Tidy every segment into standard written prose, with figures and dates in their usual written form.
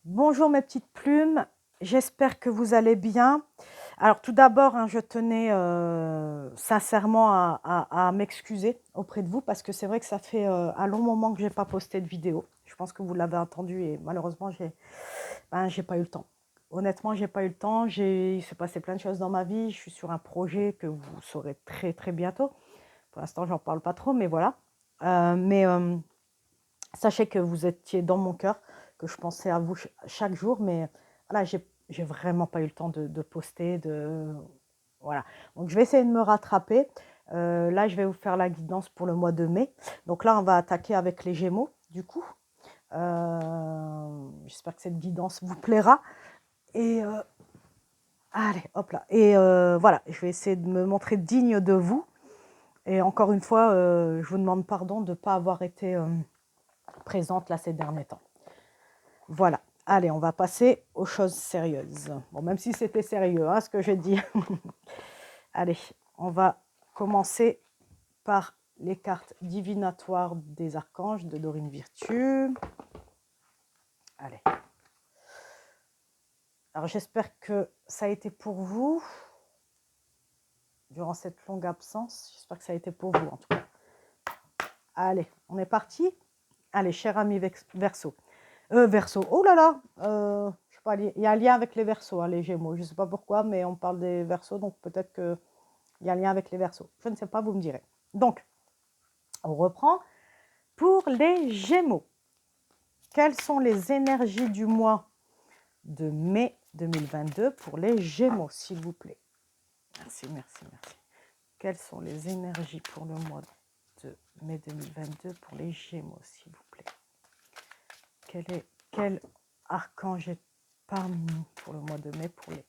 Bonjour mes petites plumes, j'espère que vous allez bien. Alors tout d'abord, je tenais sincèrement à m'excuser auprès de vous parce que c'est vrai que ça fait un long moment que je n'ai pas posté de vidéo. Je pense que vous l'avez entendu et malheureusement, j'ai pas eu le temps. Honnêtement, j'ai pas eu le temps. Il s'est passé plein de choses dans ma vie. Je suis sur un projet que vous saurez très très bientôt. Pour l'instant, j'en parle pas trop, mais voilà. Mais sachez que vous étiez dans mon cœur, que je pensais à vous chaque jour, mais voilà, j'ai vraiment pas eu le temps de poster, voilà. Donc je vais essayer de me rattraper. Là, je vais vous faire la guidance pour le mois de mai. Donc là, on va attaquer avec les Gémeaux, du coup. J'espère que cette guidance vous plaira. Et allez, hop là. Et voilà, je vais essayer de me montrer digne de vous. Et encore une fois, je vous demande pardon de ne pas avoir été présente là ces derniers temps. Voilà. Allez, on va passer aux choses sérieuses. Bon, même si c'était sérieux, ce que j'ai dit. Allez, on va commencer par les cartes divinatoires des archanges de Dorine Virtue. Allez. Alors, j'espère que ça a été pour vous durant cette longue absence. J'espère que ça a été pour vous, en tout cas. Allez, on est parti. Allez, cher ami Verseau. Verseau, oh là là, je sais pas, il y a un lien avec les Verseaux, les Gémeaux. Je ne sais pas pourquoi, mais on parle des Verseaux, donc peut-être qu'il y a un lien avec les Verseaux. Je ne sais pas, vous me direz. Donc, on reprend. Pour les Gémeaux, quelles sont les énergies du mois de mai 2022 pour les Gémeaux, s'il vous plaît? Merci, merci, merci. Quelles sont les énergies pour le mois de mai 2022 pour les Gémeaux, s'il vous plaît? Quel archange est parmi nous pour le mois de mai pour les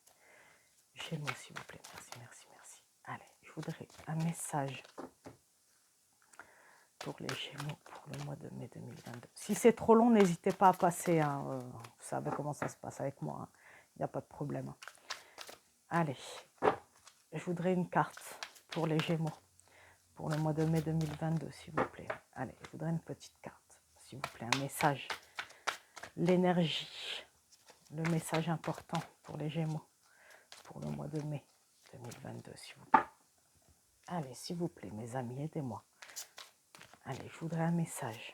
Gémeaux, s'il vous plaît? Merci, merci, merci. Allez, je voudrais un message pour les Gémeaux pour le mois de mai 2022. Si c'est trop long, n'hésitez pas à passer. Vous savez comment ça se passe avec moi. Il n'y a pas de problème. Allez, je voudrais une carte pour les Gémeaux pour le mois de mai 2022, s'il vous plaît. Allez, je voudrais une petite carte, s'il vous plaît. Un message. L'énergie. Le message important pour les Gémeaux pour le mois de mai 2022, s'il vous plaît. Allez, s'il vous plaît, mes amis, aidez-moi. Allez, je voudrais un message.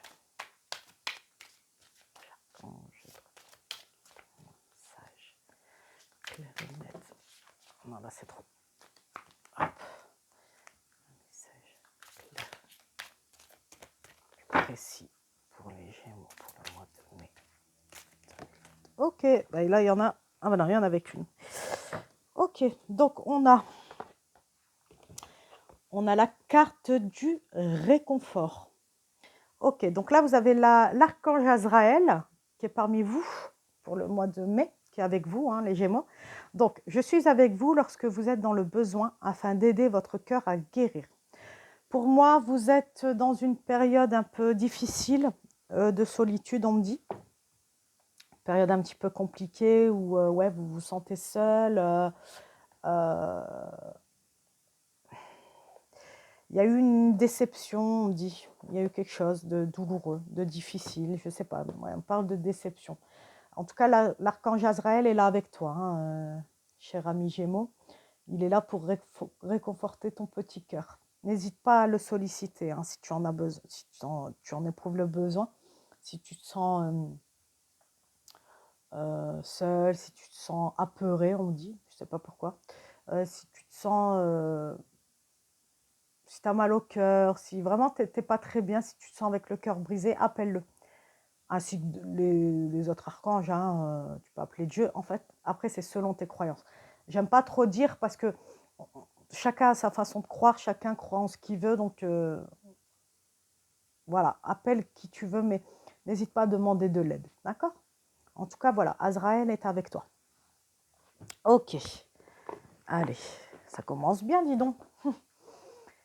Message clair et net. Non, là, c'est trop. Hop. Un message clair. Précis pour les Gémeaux pour le mois de mai. Ok, bah, là, il y en a. Ah, ben non, il y en avait qu'une. Ok, donc on a la carte du réconfort. Ok, donc là, vous avez l'archange Azraël qui est parmi vous pour le mois de mai, qui est avec vous, les Gémeaux. Donc, je suis avec vous lorsque vous êtes dans le besoin afin d'aider votre cœur à guérir. Pour moi, vous êtes dans une période un peu difficile de solitude, on me dit. Période un petit peu compliquée où ouais, vous vous sentez seul. Il y a eu une déception, on dit. Il y a eu quelque chose de douloureux, de difficile, je ne sais pas. Ouais, on parle de déception. En tout cas, l'archange Azraël est là avec toi, cher ami Gémeaux. Il est là pour réconforter ton petit cœur. N'hésite pas à le solliciter si tu en as besoin, si tu en éprouves le besoin, si tu te sens seul, si tu te sens apeuré, on dit, je ne sais pas pourquoi. Si tu te sens, si tu as mal au cœur, si vraiment tu n'es pas très bien, si tu te sens avec le cœur brisé, appelle-le. Ainsi que les autres archanges, tu peux appeler Dieu. En fait, après, c'est selon tes croyances. J'aime pas trop dire parce que chacun a sa façon de croire, chacun croit en ce qu'il veut. Donc, voilà, appelle qui tu veux, mais n'hésite pas à demander de l'aide. D'accord? En tout cas, voilà, Azraël est avec toi. Ok. Allez, ça commence bien, dis donc.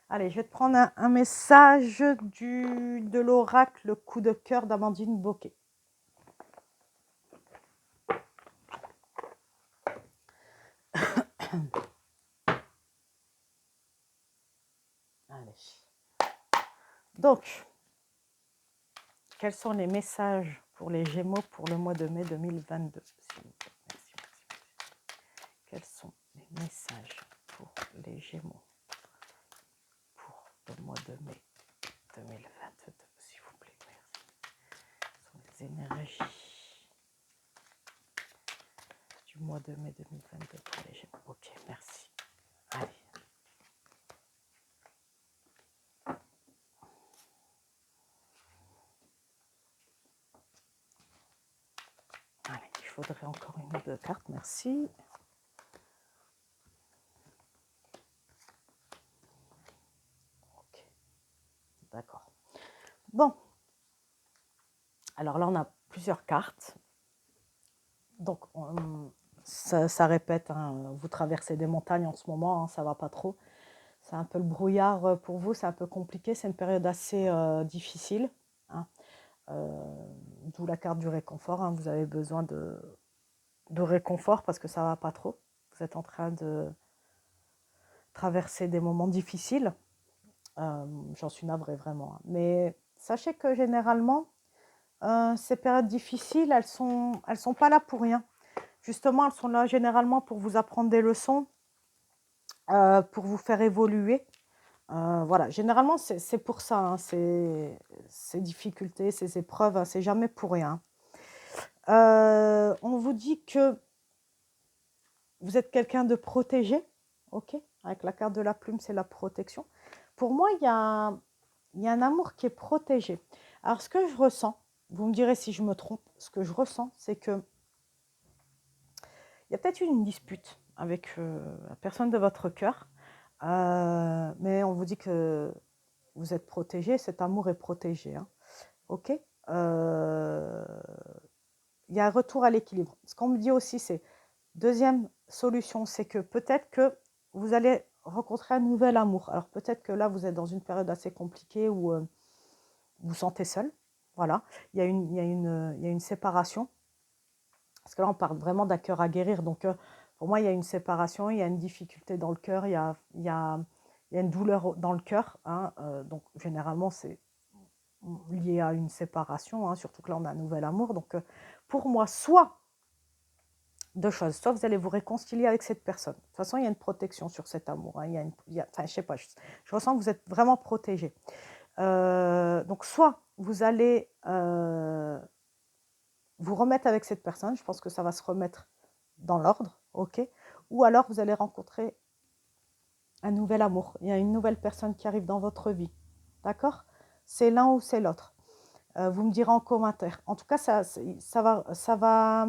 Allez, je vais te prendre un message de l'oracle coup de cœur d'Amandine Bocquet. Allez. Donc, quels sont les messages pour les Gémeaux pour le mois de mai 2022, s'il vous plaît. Merci, merci. Quels sont les messages pour les Gémeaux pour le mois de mai 2022, s'il vous plaît. Merci. Ce sont les énergies du mois de mai 2022 pour les Gémeaux. Ok, merci. Allez. Allez, il faudrait encore une ou deux cartes, merci. Ok, d'accord. Bon, alors là, on a plusieurs cartes. Donc, ça répète, hein, vous traversez des montagnes en ce moment, hein, ça va pas trop. C'est un peu le brouillard pour vous, c'est un peu compliqué, c'est une période assez difficile. Hein. D'où la carte du réconfort, hein, vous avez besoin de réconfort parce que ça va pas trop. Vous êtes en train de traverser des moments difficiles. J'en suis navrée vraiment. Hein. Mais sachez que généralement, ces périodes difficiles, elles sont pas là pour rien. Justement, elles sont là généralement pour vous apprendre des leçons, pour vous faire évoluer. Voilà, généralement, c'est pour ça, hein, ces difficultés, ces épreuves, hein, c'est jamais pour rien. On vous dit que vous êtes quelqu'un de protégé, ok? Avec la carte de la plume, c'est la protection. Pour moi, il y a un amour qui est protégé. Alors, ce que je ressens, vous me direz si je me trompe, ce que je ressens, c'est que il y a peut-être une dispute avec la personne de votre cœur, mais on vous dit que vous êtes protégé, cet amour est protégé. Hein. Ok. Il y a un retour à l'équilibre. Ce qu'on me dit aussi, c'est, deuxième solution, c'est que peut-être que vous allez rencontrer un nouvel amour. Alors peut-être que là, vous êtes dans une période assez compliquée où vous vous sentez seul. Voilà. Il y a une séparation. Parce que là, on parle vraiment d'un cœur à guérir. Donc, pour moi, il y a une séparation, il y a une difficulté dans le cœur, il y a une douleur dans le cœur. Hein, donc, généralement, c'est lié à une séparation, hein, surtout que là, on a un nouvel amour. Donc, pour moi, soit deux choses. Soit vous allez vous réconcilier avec cette personne. De toute façon, il y a une protection sur cet amour. Hein. Enfin, je sais pas, je ressens que vous êtes vraiment protégé. Donc, soit vous allez vous remettre avec cette personne. Je pense que ça va se remettre dans l'ordre, ok. Ou alors vous allez rencontrer un nouvel amour. Il y a une nouvelle personne qui arrive dans votre vie, d'accord. C'est l'un ou c'est l'autre. Vous me direz en commentaire. En tout cas, ça va,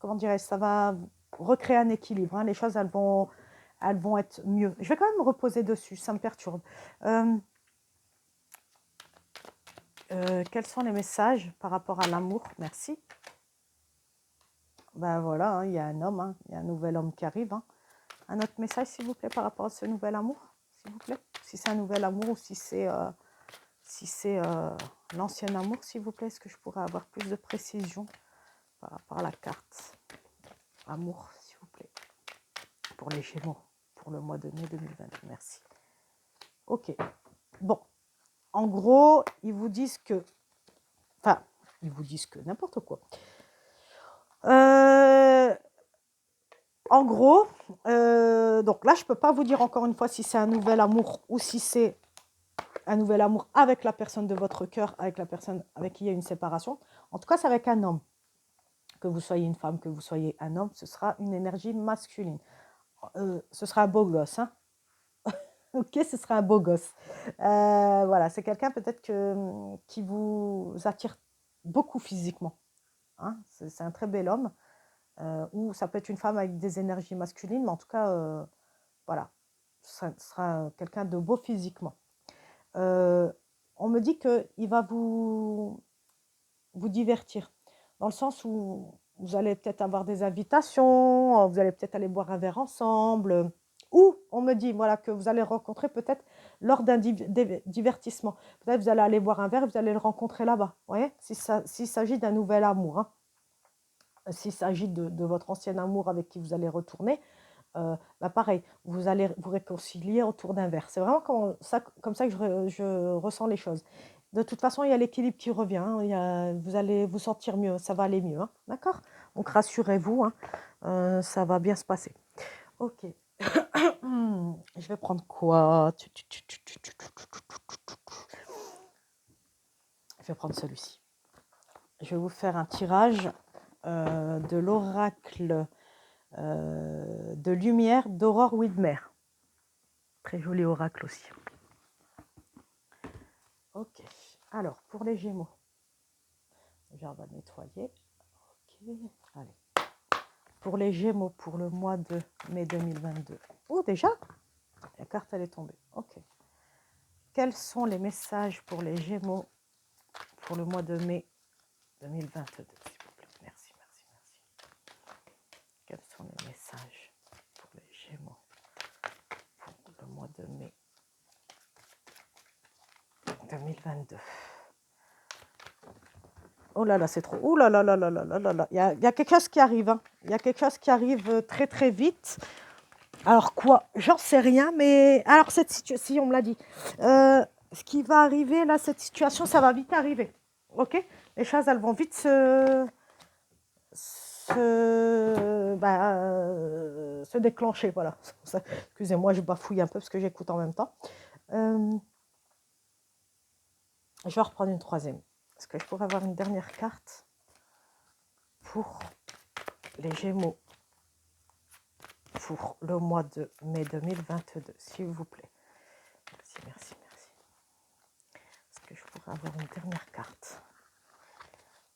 comment dirais-je, ça va recréer un équilibre. Hein. Les choses, elles vont être mieux. Je vais quand même me reposer dessus, ça me perturbe. Quels sont les messages par rapport à l'amour? Merci. Ben voilà, hein, il y a un homme, hein, il y a un nouvel homme qui arrive. Hein. Un autre message, s'il vous plaît, par rapport à ce nouvel amour, s'il vous plaît. Si c'est un nouvel amour ou si c'est l'ancien amour, s'il vous plaît. Est-ce que je pourrais avoir plus de précision par rapport à la carte amour, s'il vous plaît, pour les Gémeaux, pour le mois de mai 2022. Merci. Ok. Bon. En gros, ils vous disent que... Enfin, ils vous disent que n'importe quoi. En gros, donc là, je ne peux pas vous dire encore une fois si c'est un nouvel amour ou si c'est un nouvel amour avec la personne de votre cœur, avec la personne avec qui il y a une séparation. En tout cas, c'est avec un homme. Que vous soyez une femme, que vous soyez un homme, ce sera une énergie masculine. Ce sera un beau gosse, hein. Ok, ce sera un beau gosse. Voilà, c'est quelqu'un peut-être qui vous attire beaucoup physiquement. Hein. C'est un très bel homme. Ou ça peut être une femme avec des énergies masculines, mais en tout cas, voilà, ce sera quelqu'un de beau physiquement. On me dit qu'il va vous divertir, dans le sens où vous allez peut-être avoir des invitations, vous allez peut-être aller boire un verre ensemble, ou on me dit voilà, que vous allez rencontrer peut-être lors d'un divertissement. Peut-être vous allez aller boire un verre et vous allez le rencontrer là-bas, voyez, s'il s'agit d'un nouvel amour. Hein. S'il s'agit de votre ancien amour avec qui vous allez retourner, bah pareil, vous allez vous réconcilier autour d'un verre. C'est vraiment comme ça que je ressens les choses. De toute façon, il y a l'équilibre qui revient. Hein. Vous allez vous sentir mieux, ça va aller mieux. Hein. D'accord? Donc rassurez-vous, hein, ça va bien se passer. Ok. Je vais prendre quoi? Je vais prendre celui-ci. Je vais vous faire un tirage de l'oracle de lumière d'Aurore Widmer. Très joli oracle aussi. Ok. Alors, pour les Gémeaux. Déjà, on va nettoyer. Ok. Allez. Pour les Gémeaux, pour le mois de mai 2022. Oh, déjà? La carte, elle est tombée. Ok. Quels sont les messages pour les Gémeaux pour le mois de mai 2022, s'il vous plaît? Merci, merci, merci. Quels sont les messages pour les Gémeaux pour le mois de mai 2022? Oh là là, c'est trop. Oh là là là là là là là là. Il y a quelque chose qui arrive. Hein. Il y a quelque chose qui arrive très très vite. Alors quoi? J'en sais rien, mais... Alors cette situation, si on me l'a dit. Ce qui va arriver, là, cette situation, ça va vite arriver. Ok? Les choses, elles vont vite se déclencher, voilà. Excusez-moi, je bafouille un peu parce que j'écoute en même temps. Je vais reprendre une troisième. Est-ce que je pourrais avoir une dernière carte pour les Gémeaux pour le mois de mai 2022, s'il vous plaît? Merci, merci, merci. Est-ce que je pourrais avoir une dernière carte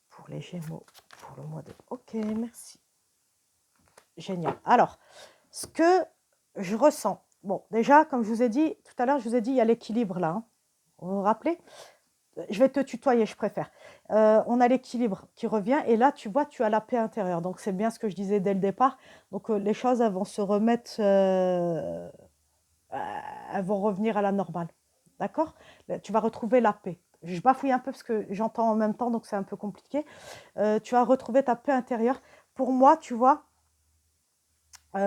pour les Gémeaux pour le mois de... Ok, merci. Génial. Alors, ce que je ressens, bon, déjà, comme je vous ai dit, tout à l'heure, je vous ai dit, il y a l'équilibre là. Hein. Vous vous rappelez? Je vais te tutoyer, je préfère. On a l'équilibre qui revient et là, tu vois, tu as la paix intérieure. Donc, c'est bien ce que je disais dès le départ. Donc, les choses, elles vont se remettre, elles vont revenir à la normale. D'accord? Tu vas retrouver la paix. Je bafouille un peu parce que j'entends en même temps, donc c'est un peu compliqué. Tu vas retrouver ta paix intérieure. Pour moi, tu vois, tu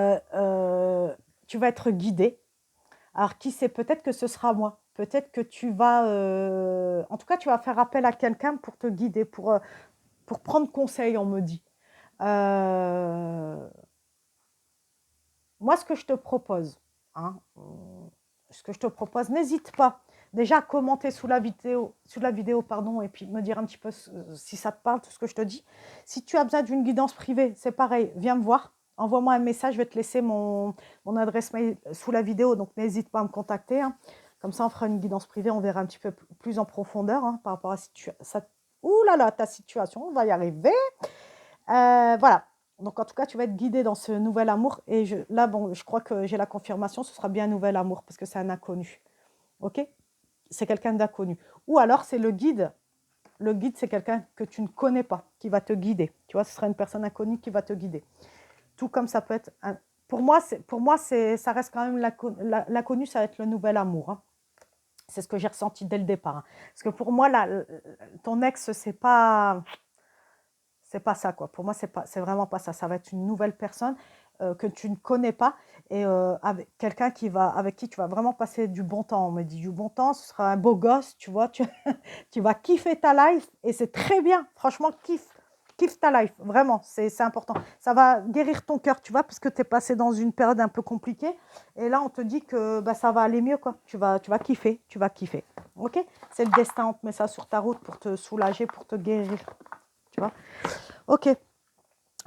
vas être guidé. Alors, qui sait, peut-être que ce sera moi. Peut-être que tu vas... en tout cas, tu vas faire appel à quelqu'un pour te guider, pour prendre conseil, on me dit. Moi, ce que je te propose, hein, n'hésite pas déjà à commenter sous la vidéo, pardon, et puis me dire un petit peu si ça te parle, tout ce que je te dis. Si tu as besoin d'une guidance privée, c'est pareil, viens me voir. Envoie-moi un message, je vais te laisser mon adresse mail sous la vidéo, donc n'hésite pas à me contacter. Hein. Comme ça, on fera une guidance privée, on verra un petit peu plus en profondeur hein, par rapport à ta situation, on va y arriver. Voilà. Donc, en tout cas, tu vas être guidé dans ce nouvel amour. Et là, bon, je crois que j'ai la confirmation, ce sera bien un nouvel amour parce que c'est un inconnu. OK? C'est quelqu'un d'inconnu. Ou alors, c'est le guide. Le guide, c'est quelqu'un que tu ne connais pas, qui va te guider. Tu vois, ce sera une personne inconnue qui va te guider. Tout comme ça peut être... Pour moi, ça reste quand même l'inconnu, ça va être le nouvel amour. Hein. C'est ce que j'ai ressenti dès le départ. Hein. Parce que pour moi, ton ex, c'est pas ça, quoi. Pour moi, c'est vraiment pas ça. Ça va être une nouvelle personne que tu ne connais pas et avec quelqu'un avec qui tu vas vraiment passer du bon temps. On me dit du bon temps, ce sera un beau gosse, tu vois. Tu vas kiffer ta life et c'est très bien. Franchement, kiffe ta life. Vraiment, c'est important. Ça va guérir ton cœur, tu vois, parce que tu es passé dans une période un peu compliquée. Et là, on te dit que bah, ça va aller mieux, quoi. Tu vas kiffer, tu vas kiffer. OK? C'est le destin, on te met ça sur ta route pour te soulager, pour te guérir. Tu vois? Ok,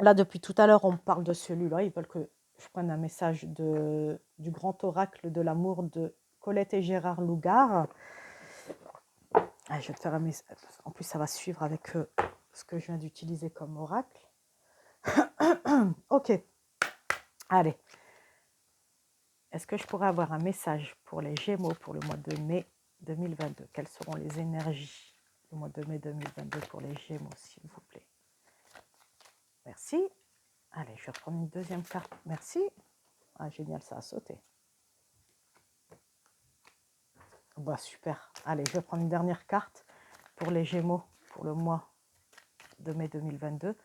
là depuis tout à l'heure on me parle de celui-là, ils veulent que je prenne un message du grand oracle de l'amour de Colette et Gérard Lougard. Ah, je vais te faire un message, en plus ça va suivre avec ce que je viens d'utiliser comme oracle. Ok, allez. Est-ce que je pourrais avoir un message pour les Gémeaux pour le mois de mai 2022? Quelles seront les énergies du mois de mai 2022 pour les Gémeaux, s'il vous plaît? Merci. Allez, je vais reprendre une deuxième carte. Merci. Ah, génial, ça a sauté. Bah, super. Allez, je vais prendre une dernière carte pour les Gémeaux pour le mois de mai 2022.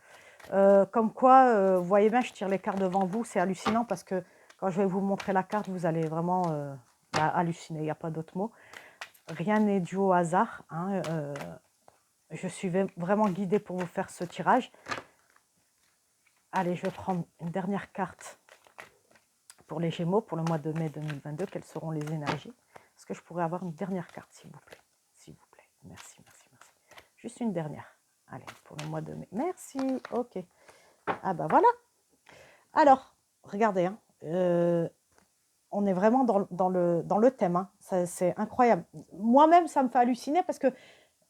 Comme quoi, vous voyez bien, je tire les cartes devant vous. C'est hallucinant parce que quand je vais vous montrer la carte, vous allez vraiment halluciner. Il n'y a pas d'autre mot. rien n'est dû au hasard. Hein, je suis vraiment guidée pour vous faire ce tirage. Allez, je vais prendre une dernière carte pour les Gémeaux pour le mois de mai 2022. Quelles seront les énergies? Est-ce que je pourrais avoir une dernière carte, s'il vous plaît? S'il vous plaît. Merci, merci, merci. Juste une dernière. Allez, pour le mois de mai. Merci. Ok. Ah ben voilà. Alors, regardez. Hein, on est vraiment dans le thème. Hein. C'est incroyable. Moi-même, ça me fait halluciner parce que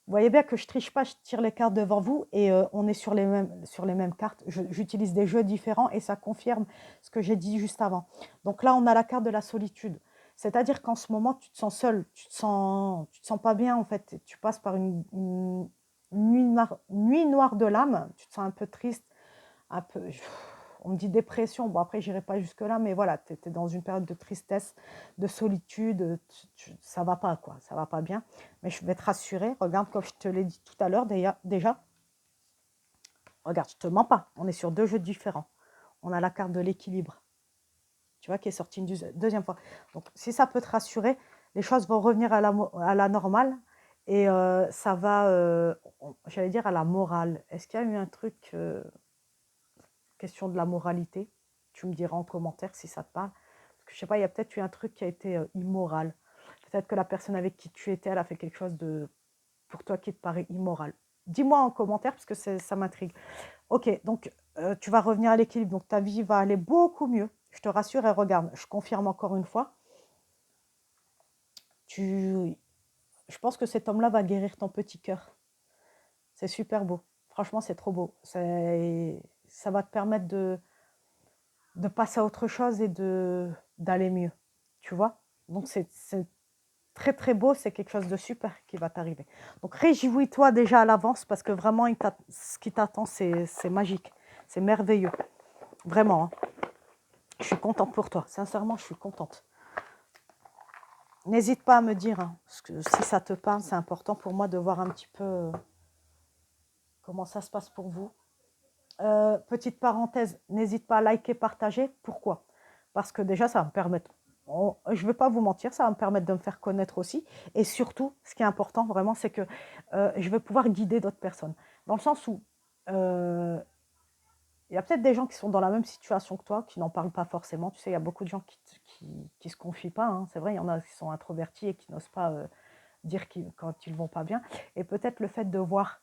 vous voyez bien que je triche pas, je tire les cartes devant vous et on est sur les mêmes cartes. J'utilise des jeux différents et ça confirme ce que j'ai dit juste avant. Donc là, on a la carte de la solitude. C'est-à-dire qu'en ce moment, tu te sens seul, tu te sens pas bien en fait. Tu passes par une nuit noire de l'âme, tu te sens un peu triste, un peu, on me dit dépression, bon après j'irai pas jusque là, mais voilà, tu es dans une période de tristesse, de solitude, ça va pas quoi, ça va pas bien, mais je vais te rassurer, regarde comme je te l'ai dit tout à l'heure déjà, regarde, je te mens pas, on est sur deux jeux différents, on a la carte de l'équilibre, tu vois, qui est sortie une deuxième fois, donc si ça peut te rassurer, les choses vont revenir à la normale, et ça va, j'allais dire à la morale, est-ce qu'il y a eu un truc... question de la moralité, tu me diras en commentaire si ça te parle. Parce que je sais pas, il y a peut-être eu un truc qui a été immoral. Peut-être que la personne avec qui tu étais, elle a fait quelque chose de pour toi qui te paraît immoral. Dis-moi en commentaire parce que ça m'intrigue. Ok, donc tu vas revenir à l'équilibre. Donc ta vie va aller beaucoup mieux. Je te rassure et regarde, je confirme encore une fois. Je pense que cet homme-là va guérir ton petit cœur. C'est super beau. Franchement, c'est trop beau. Ça va te permettre de passer à autre chose et d'aller mieux, tu vois. Donc c'est très très beau, c'est quelque chose de super qui va t'arriver. Donc réjouis-toi déjà à l'avance parce que vraiment ce qui t'attend c'est magique, c'est merveilleux, vraiment. Hein. Je suis contente pour toi, sincèrement je suis contente. N'hésite pas à me dire hein, si ça te parle, c'est important pour moi de voir un petit peu comment ça se passe pour vous. Petite parenthèse, n'hésite pas à liker, partager. Pourquoi? Parce que déjà, ça va me permettre, je ne vais pas vous mentir, ça va me permettre de me faire connaître aussi. Et surtout, ce qui est important vraiment, c'est que je vais pouvoir guider d'autres personnes. Dans le sens où il y a peut-être des gens qui sont dans la même situation que toi, qui n'en parlent pas forcément. Tu sais, il y a beaucoup de gens qui se confient pas. Hein. C'est vrai, il y en a qui sont introvertis et qui n'osent pas dire quand ils vont pas bien. Et peut-être le fait de voir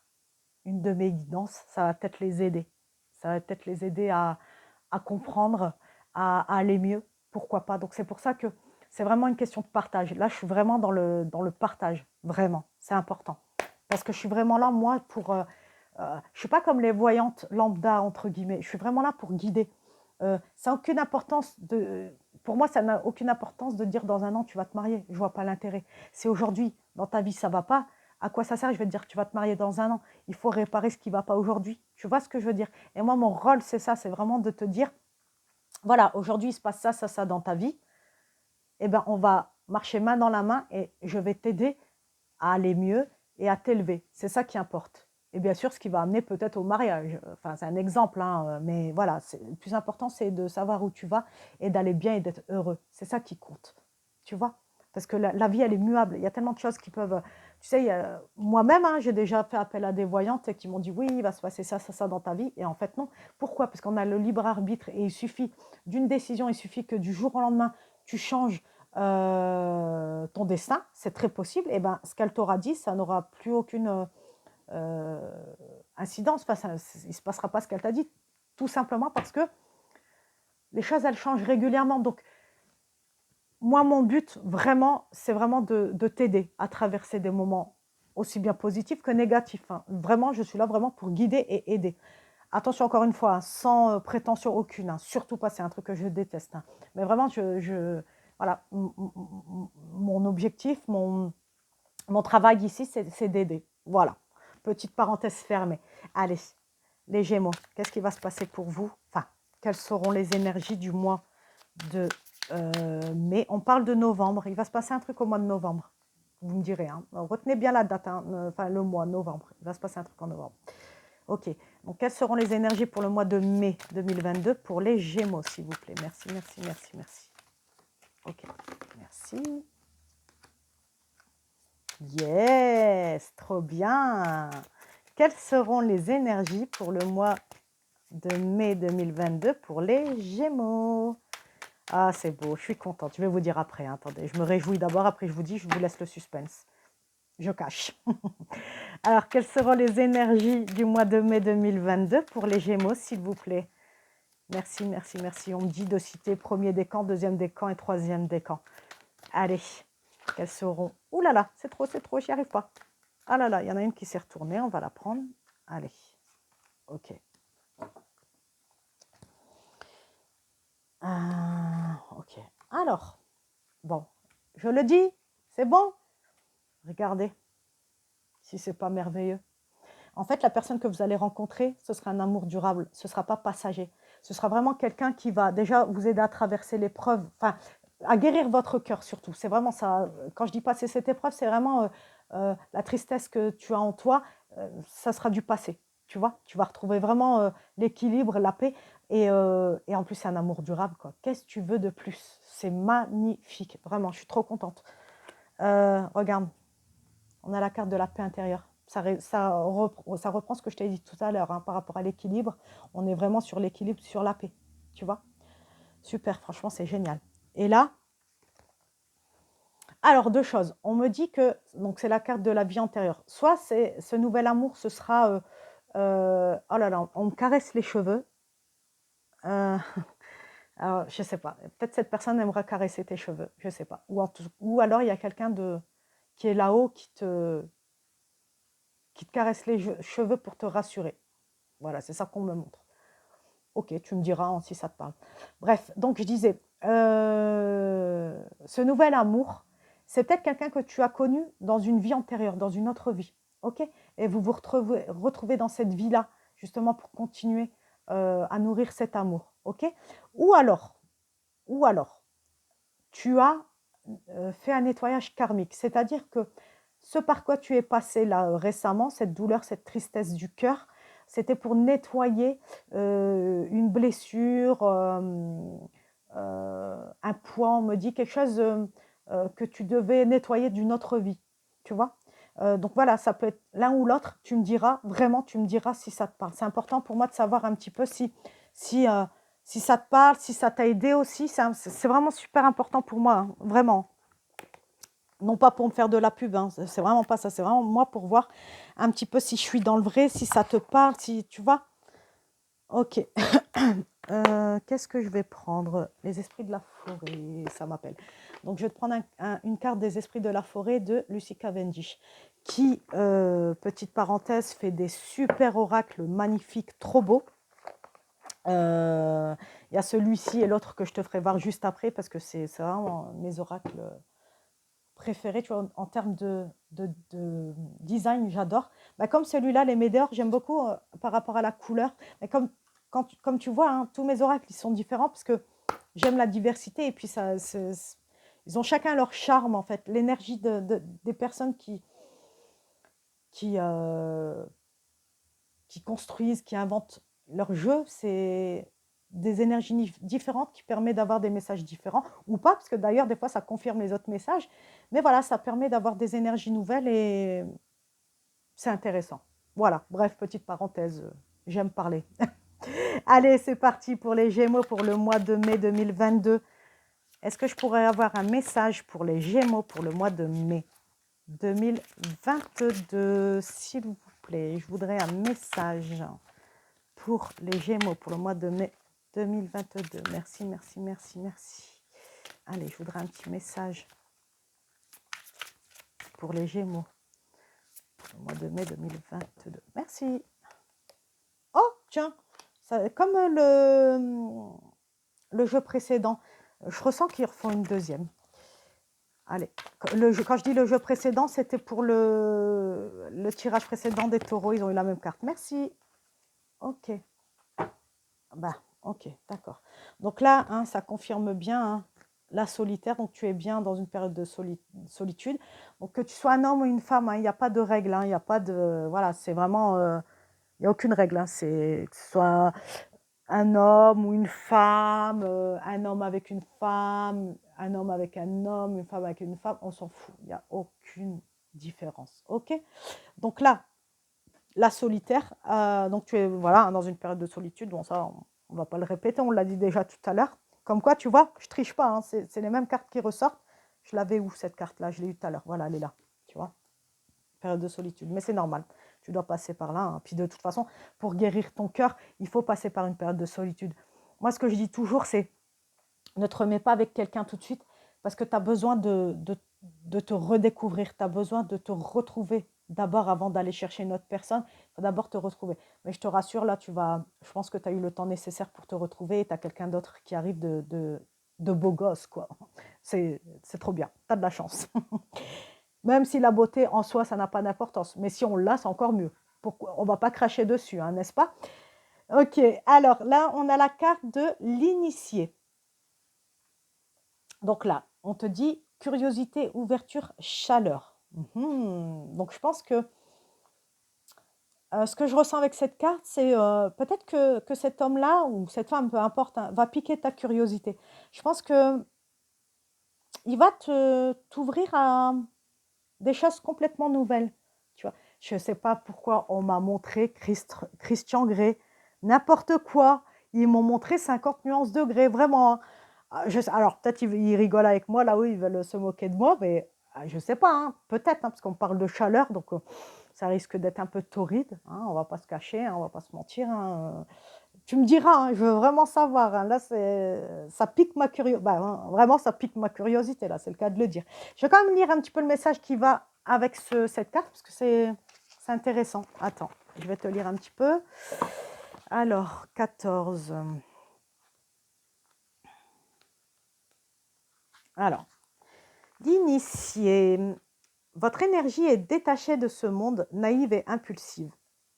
une de mes guidances, ça va peut-être les aider. Ça va peut-être les aider à comprendre, à aller mieux. Pourquoi pas? Donc c'est pour ça que c'est vraiment une question de partage. Là, je suis vraiment dans le partage. Vraiment, c'est important. Parce que je suis vraiment là, moi, pour... je ne suis pas comme les voyantes lambda, entre guillemets. Je suis vraiment là pour guider. Ça n'a aucune importance pour moi, ça n'a aucune importance de dire dans un an, tu vas te marier. Je ne vois pas l'intérêt. C'est aujourd'hui, dans ta vie, ça ne va pas. À quoi ça sert? Je vais te dire, tu vas te marier dans un an. Il faut réparer ce qui ne va pas aujourd'hui. Tu vois ce que je veux dire? Et moi, mon rôle, c'est ça. C'est vraiment de te dire, voilà, aujourd'hui, il se passe ça, ça, ça dans ta vie. Eh bien, on va marcher main dans la main et je vais t'aider à aller mieux et à t'élever. C'est ça qui importe. Et bien sûr, ce qui va amener peut-être au mariage. Enfin, c'est un exemple, hein, mais voilà, le plus important, c'est de savoir où tu vas et d'aller bien et d'être heureux. C'est ça qui compte, tu vois. Parce que la vie, elle est muable. Il y a tellement de choses qui peuvent... Tu sais, moi-même, hein, j'ai déjà fait appel à des voyantes qui m'ont dit, oui, il va se passer ça, ça, ça dans ta vie. Et en fait, non. Pourquoi? Parce qu'on a le libre arbitre et il suffit d'une décision, il suffit que du jour au lendemain, tu changes ton destin, c'est très possible, et ben, ce qu'elle t'aura dit, ça n'aura plus aucune incidence, enfin, il ne se passera pas ce qu'elle t'a dit, tout simplement parce que les choses, elles changent régulièrement. Donc, moi, mon but, vraiment, c'est vraiment de t'aider à traverser des moments aussi bien positifs que négatifs. Hein. Vraiment, je suis là vraiment pour guider et aider. Attention, encore une fois, hein, sans prétention aucune, hein, surtout pas, c'est un truc que je déteste. Hein. Mais vraiment, voilà, mon objectif, mon travail ici, c'est d'aider. Voilà, petite parenthèse fermée. Allez, les Gémeaux, qu'est-ce qui va se passer pour vous? Enfin, quelles seront les énergies du mois de mai? On parle de novembre, il va se passer un truc au mois de novembre. Vous me direz, hein. Retenez bien la date, hein, enfin le mois, novembre. Il va se passer un truc en novembre. Ok, donc quelles seront les énergies pour le mois de mai 2022 pour les Gémeaux, s'il vous plaît? Merci, merci, merci, merci. Ok, merci. Yes, trop bien. Quelles seront les énergies pour le mois de mai 2022 pour les Gémeaux? Ah, c'est beau, je suis contente. Je vais vous dire après. Hein. Attendez, je me réjouis d'abord, après je vous dis, je vous laisse le suspense. Je cache. Alors, quelles seront les énergies du mois de mai 2022 pour les Gémeaux, s'il vous plaît? Merci, merci, merci. On me dit de citer premier décan, deuxième décan et troisième décan. Allez, quelles seront... Ouh là là, c'est trop, j'y arrive pas. Ah là là, il y en a une qui s'est retournée, on va la prendre. Allez, ok. Ok, alors, bon, je le dis, c'est bon? Regardez, si c'est pas merveilleux. En fait, la personne que vous allez rencontrer, ce sera un amour durable, ce ne sera pas passager. Ce sera vraiment quelqu'un qui va déjà vous aider à traverser l'épreuve, enfin, à guérir votre cœur surtout. C'est vraiment ça. Quand je dis passer cette épreuve, c'est vraiment la tristesse que tu as en toi, ça sera du passé. Tu vois, tu vas retrouver vraiment l'équilibre, la paix. Et en plus, c'est un amour durable, quoi. Qu'est-ce que tu veux de plus? C'est magnifique. Vraiment, je suis trop contente. Regarde, on a la carte de la paix intérieure. Ça reprend ce que je t'ai dit tout à l'heure hein, par rapport à l'équilibre. On est vraiment sur l'équilibre, sur la paix. Tu vois? Super, franchement, c'est génial. Et là, alors deux choses. On me dit que, donc c'est la carte de la vie antérieure. Soit ce nouvel amour, ce sera, oh là là, on me caresse les cheveux. Alors, je sais pas. Peut-être cette personne aimera caresser tes cheveux. Je sais pas. Ou alors il y a quelqu'un qui est là-haut qui te caresse les cheveux pour te rassurer. Voilà, c'est ça qu'on me montre. Ok, tu me diras si ça te parle. Bref, donc je disais, ce nouvel amour, c'est peut-être quelqu'un que tu as connu dans une vie antérieure, dans une autre vie. Ok? Et vous vous retrouvez dans cette vie-là, justement pour continuer à nourrir cet amour. Ok? Ou alors, tu as fait un nettoyage karmique, c'est-à-dire que ce par quoi tu es passé là récemment, cette douleur, cette tristesse du cœur, c'était pour nettoyer une blessure, un poids, on me dit quelque chose que tu devais nettoyer d'une autre vie, tu vois. Donc voilà, ça peut être l'un ou l'autre, tu me diras, vraiment, tu me diras si ça te parle. C'est important pour moi de savoir un petit peu si, euh, si ça te parle, si ça t'a aidé aussi. C'est vraiment super important pour moi, hein, vraiment. Non pas pour me faire de la pub, hein, c'est vraiment pas ça. C'est vraiment moi pour voir un petit peu si je suis dans le vrai, si ça te parle, si tu vois. Ok. Qu'est-ce que je vais prendre? Les esprits de la forêt, ça m'appelle. Donc je vais te prendre une carte des esprits de la forêt de Lucy Cavendish, qui, petite parenthèse, fait des super oracles magnifiques, trop beaux. Il y a celui-ci et l'autre que je te ferai voir juste après, parce que c'est vraiment mes oracles préférés, tu vois, en termes de design, j'adore. Bah, comme celui-là, les météores, j'aime beaucoup par rapport à la couleur. Mais comme tu vois, hein, tous mes oracles, ils sont différents parce que j'aime la diversité et puis ils ont chacun leur charme, en fait. L'énergie des personnes qui, euh, qui construisent, qui inventent leur jeu, c'est des énergies différentes qui permettent d'avoir des messages différents, ou pas, parce que d'ailleurs, des fois, ça confirme les autres messages. Mais voilà, ça permet d'avoir des énergies nouvelles et c'est intéressant. Voilà, bref, petite parenthèse, j'aime parler. Allez, c'est parti pour les Gémeaux pour le mois de mai 2022. Est-ce que je pourrais avoir un message pour les Gémeaux pour le mois de mai 2022, s'il vous plaît? Je voudrais un message pour les Gémeaux pour le mois de mai 2022. Merci, merci, merci, merci. Allez, je voudrais un petit message pour les Gémeaux pour le mois de mai 2022. Merci. Oh, tiens, comme le jeu précédent, je ressens qu'ils refont une deuxième. Allez, quand je dis le jeu précédent, c'était pour le tirage précédent des taureaux, ils ont eu la même carte. Merci. Ok. Bah, ok, d'accord. Donc là, hein, ça confirme bien hein, la solitaire, donc tu es bien dans une période de solitude. Donc que tu sois un homme ou une femme, hein, il n'y a pas de règle, hein, il n'y a pas de... Voilà, c'est vraiment... il n'y a aucune règle, hein, c'est que ce soit un homme ou une femme, un homme avec une femme, un homme avec un homme, une femme avec une femme, on s'en fout. Il n'y a aucune différence. Ok? Donc là, la solitaire, donc tu es voilà, dans une période de solitude. Bon, ça, on ne va pas le répéter, on l'a dit déjà tout à l'heure. Comme quoi, tu vois, je triche pas, hein, c'est les mêmes cartes qui ressortent. Je l'avais où cette carte-là? Je l'ai eue tout à l'heure. Voilà, elle est là. Tu vois, période de solitude. Mais c'est normal. Tu dois passer par là, hein. Puis de toute façon, pour guérir ton cœur, il faut passer par une période de solitude. Moi, ce que je dis toujours, c'est ne te remets pas avec quelqu'un tout de suite parce que tu as besoin de te redécouvrir. Tu as besoin de te retrouver d'abord avant d'aller chercher une autre personne. Il faut d'abord te retrouver. Mais je te rassure, là, je pense que tu as eu le temps nécessaire pour te retrouver et tu as quelqu'un d'autre qui arrive de beau gosse, quoi. C'est trop bien. Tu as de la chance. Même si la beauté en soi, ça n'a pas d'importance. Mais si on l'a, c'est encore mieux. Pourquoi? On ne va pas cracher dessus, hein, n'est-ce pas? Ok, alors là, on a la carte de l'initié. Donc là, on te dit curiosité, ouverture, chaleur. Donc je pense que ce que je ressens avec cette carte, c'est peut-être que cet homme-là ou cette femme, peu importe, hein, va piquer ta curiosité. Je pense que il va t'ouvrir à des choses complètement nouvelles. Tu vois, je ne sais pas pourquoi on m'a montré Christian Grey, n'importe quoi. Ils m'ont montré 50 nuances de Grey, vraiment, hein. Alors peut-être ils rigolent avec moi, là où ils veulent se moquer de moi, mais je ne sais pas, hein, peut-être, hein, parce qu'on parle de chaleur, donc ça risque d'être un peu torride, hein, on ne va pas se cacher, hein, on ne va pas se mentir, hein. Tu me diras, hein, je veux vraiment savoir, hein, là ça pique ma curiosité, vraiment ça pique ma curiosité, là c'est le cas de le dire. Je vais quand même lire un petit peu le message qui va avec cette carte, parce que c'est intéressant. Attends, je vais te lire un petit peu. Alors, 14. Alors, d'initier. Votre énergie est détachée de ce monde, naïve et impulsive.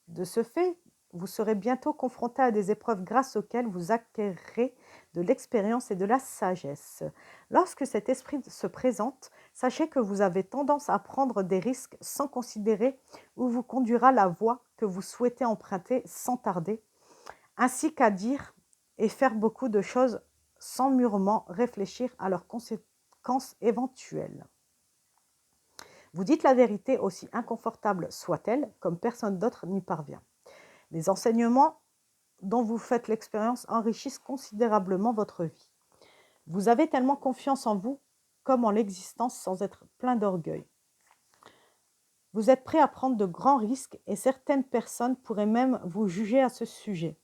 De ce fait, vous serez bientôt confronté à des épreuves grâce auxquelles vous acquérerez de l'expérience et de la sagesse. Lorsque cet esprit se présente, sachez que vous avez tendance à prendre des risques sans considérer où vous conduira la voie que vous souhaitez emprunter sans tarder, ainsi qu'à dire et faire beaucoup de choses sans mûrement réfléchir à leurs conséquences éventuelles. Vous dites la vérité, aussi inconfortable soit-elle, comme personne d'autre n'y parvient. Les enseignements dont vous faites l'expérience enrichissent considérablement votre vie. Vous avez tellement confiance en vous comme en l'existence sans être plein d'orgueil. Vous êtes prêt à prendre de grands risques et certaines personnes pourraient même vous juger à ce sujet.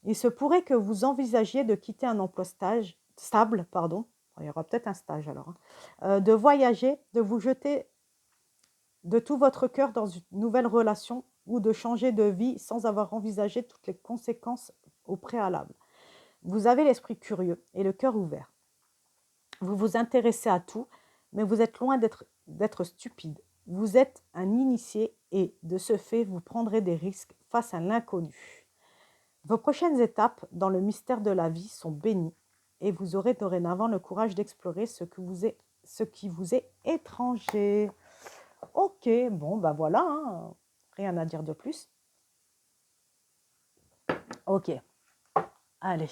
Il se pourrait que vous envisagiez de quitter un emploi stable, il y aura peut-être un stage alors, de voyager, de vous jeter de tout votre cœur dans une nouvelle relation ou de changer de vie sans avoir envisagé toutes les conséquences au préalable. Vous avez l'esprit curieux et le cœur ouvert. Vous vous intéressez à tout, mais vous êtes loin d'être stupide. Vous êtes un initié et, de ce fait, vous prendrez des risques face à l'inconnu. Vos prochaines étapes dans le mystère de la vie sont bénies et vous aurez dorénavant le courage d'explorer ce qui vous est étranger. Ok, bon, ben voilà, hein, rien à dire de plus. Ok, allez.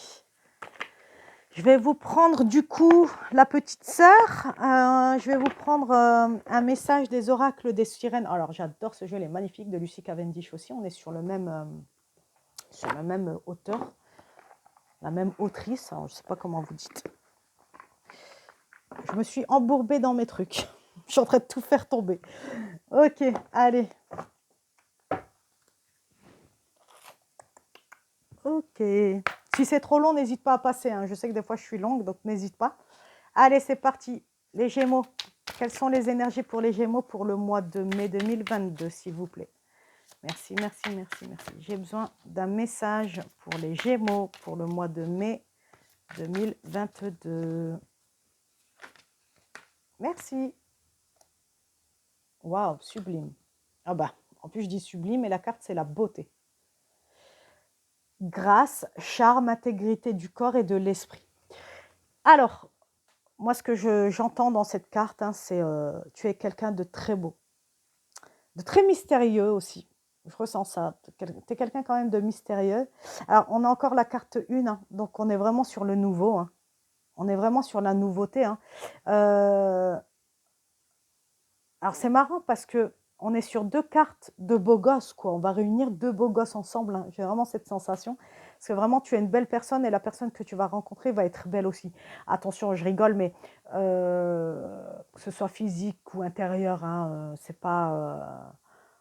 Je vais vous prendre du coup la petite sœur. Je vais vous prendre un message des oracles des sirènes. Alors j'adore ce jeu, il est magnifique, de Lucy Cavendish aussi. On est sur le même auteur, la même autrice. Alors, je ne sais pas comment vous dites. Je me suis embourbée dans mes trucs. Je suis en train de tout faire tomber. Ok, allez. Ok. Si c'est trop long, n'hésite pas à passer, hein. Je sais que des fois je suis longue, donc n'hésite pas. Allez, c'est parti. Les Gémeaux. Quelles sont les énergies pour les Gémeaux pour le mois de mai 2022, s'il vous plaît? Merci, merci, merci, merci. J'ai besoin d'un message pour les Gémeaux pour le mois de mai 2022. Merci. Waouh, sublime. Ah bah, en plus je dis sublime et la carte c'est la beauté. Grâce, charme, intégrité du corps et de l'esprit. Alors, moi ce que j'entends dans cette carte, hein, c'est tu es quelqu'un de très beau, de très mystérieux aussi. Je ressens ça. Tu es quelqu'un quand même de mystérieux. Alors, on a encore la carte 1, hein, donc on est vraiment sur le nouveau. Hein. On est vraiment sur la nouveauté. Hein. Alors c'est marrant parce que on est sur 2 cartes de beaux gosses, quoi. On va réunir 2 beaux gosses ensemble, hein. J'ai vraiment cette sensation. Parce que vraiment, tu es une belle personne et la personne que tu vas rencontrer va être belle aussi. Attention, je rigole, mais que ce soit physique ou intérieur, hein, c'est pas...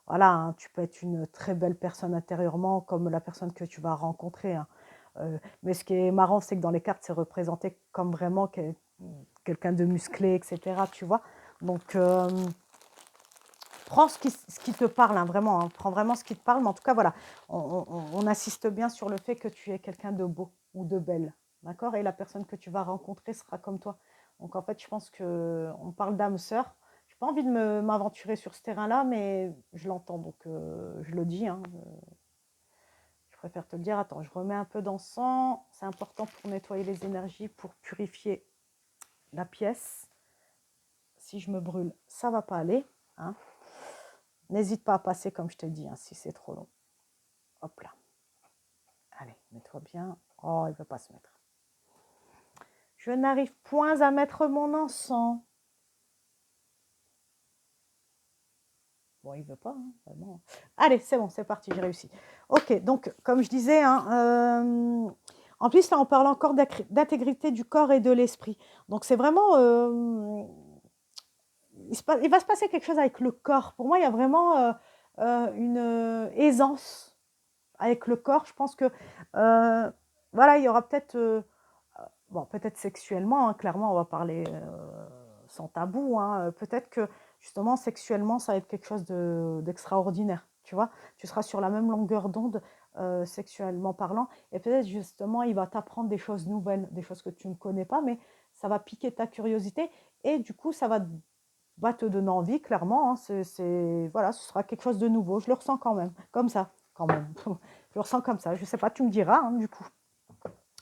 voilà, hein, tu peux être une très belle personne intérieurement comme la personne que tu vas rencontrer, hein. Mais ce qui est marrant, c'est que dans les cartes, c'est représenté comme vraiment quelqu'un de musclé, etc. Tu vois. Donc, prends ce qui te parle, hein, vraiment. Hein, prends vraiment ce qui te parle. Mais en tout cas, voilà, on insiste bien sur le fait que tu es quelqu'un de beau ou de belle. D'accord. Et la personne que tu vas rencontrer sera comme toi. Donc, en fait, je pense qu'on parle d'âme sœur. Je n'ai pas envie de m'aventurer sur ce terrain-là, mais je l'entends. Donc, je le dis. Hein, je préfère te le dire. Attends, je remets un peu d'encens. C'est important pour nettoyer les énergies, pour purifier la pièce. Si je me brûle, ça ne va pas aller. Hein. N'hésite pas à passer comme je te dis, hein, si c'est trop long. Hop là. Allez, mets-toi bien. Oh, il ne veut pas se mettre. Je n'arrive point à mettre mon encens. Bon, il ne veut pas, hein, vraiment. Allez, c'est bon, c'est parti, j'ai réussi. Ok, donc, comme je disais, hein, en plus, là, on parle encore d'intégrité du corps et de l'esprit. Donc, c'est vraiment... il va se passer quelque chose avec le corps. Pour moi, il y a vraiment une aisance avec le corps. Je pense que, voilà, il y aura peut-être... bon, peut-être sexuellement, hein, clairement, on va parler sans tabou. Hein, peut-être que justement, sexuellement, ça va être quelque chose d'extraordinaire. Tu vois, tu seras sur la même longueur d'onde sexuellement parlant. Et peut-être justement, il va t'apprendre des choses nouvelles, des choses que tu ne connais pas, mais ça va piquer ta curiosité. Et du coup, ça va te donner envie, clairement. Hein, voilà, ce sera quelque chose de nouveau. Je le ressens quand même, comme ça, quand même. Je le ressens comme ça. Je ne sais pas, tu me diras, hein, du coup.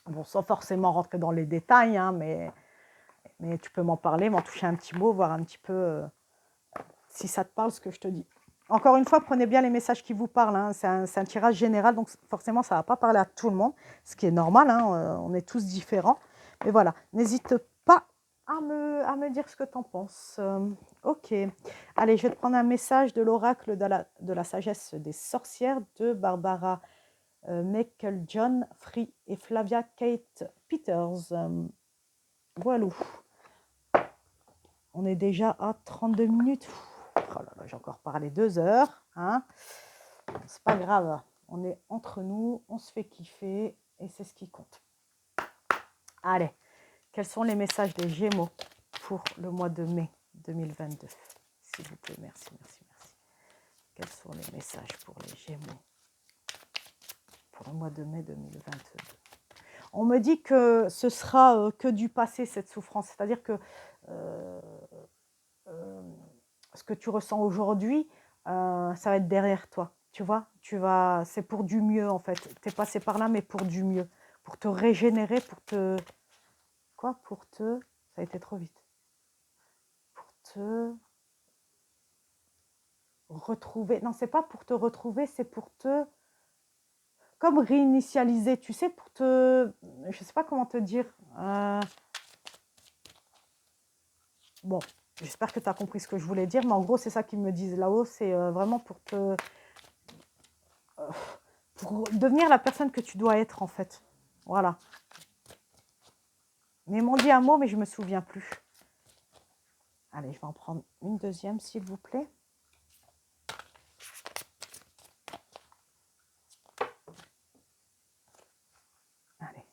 Bon, sans forcément rentrer dans les détails, hein, mais tu peux m'en parler, m'en toucher un petit mot, voir un petit peu si ça te parle ce que je te dis. Encore une fois, prenez bien les messages qui vous parlent. Hein. C'est un tirage général, donc forcément, ça ne va pas parler à tout le monde, ce qui est normal. Hein, on est tous différents. Mais voilà, n'hésite pas à me dire ce que tu en penses. Ok. Allez, je vais te prendre un message de l'oracle de la sagesse des sorcières de Barbara Michael John Free et Flavia Kate Peters. Voilà. On est déjà à 32 minutes. Oh là là, j'ai encore parlé 2 heures. Hein. C'est pas grave. On est entre nous, on se fait kiffer et c'est ce qui compte. Allez, quels sont les messages des Gémeaux pour le mois de mai 2022? S'il vous plaît, merci, merci, merci. Quels sont les messages pour les Gémeaux pour le mois de mai 2022? On me dit que ce sera que du passé, cette souffrance. C'est-à-dire que ce que tu ressens aujourd'hui, ça va être derrière toi. Tu vois, c'est pour du mieux en fait. Tu es passé par là, mais pour du mieux. Pour te régénérer, ça a été trop vite. Pour te retrouver. Non, c'est pas pour te retrouver, c'est pour te... Comme réinitialiser, tu sais, pour te... Je sais pas comment te dire. Bon, j'espère que tu as compris ce que je voulais dire, mais en gros, c'est ça qu'ils me disent là-haut. C'est vraiment pour pour devenir la personne que tu dois être, en fait. Voilà. Mais ils m'ont dit un mot, mais je ne me souviens plus. Allez, je vais en prendre une deuxième, s'il vous plaît. Allez,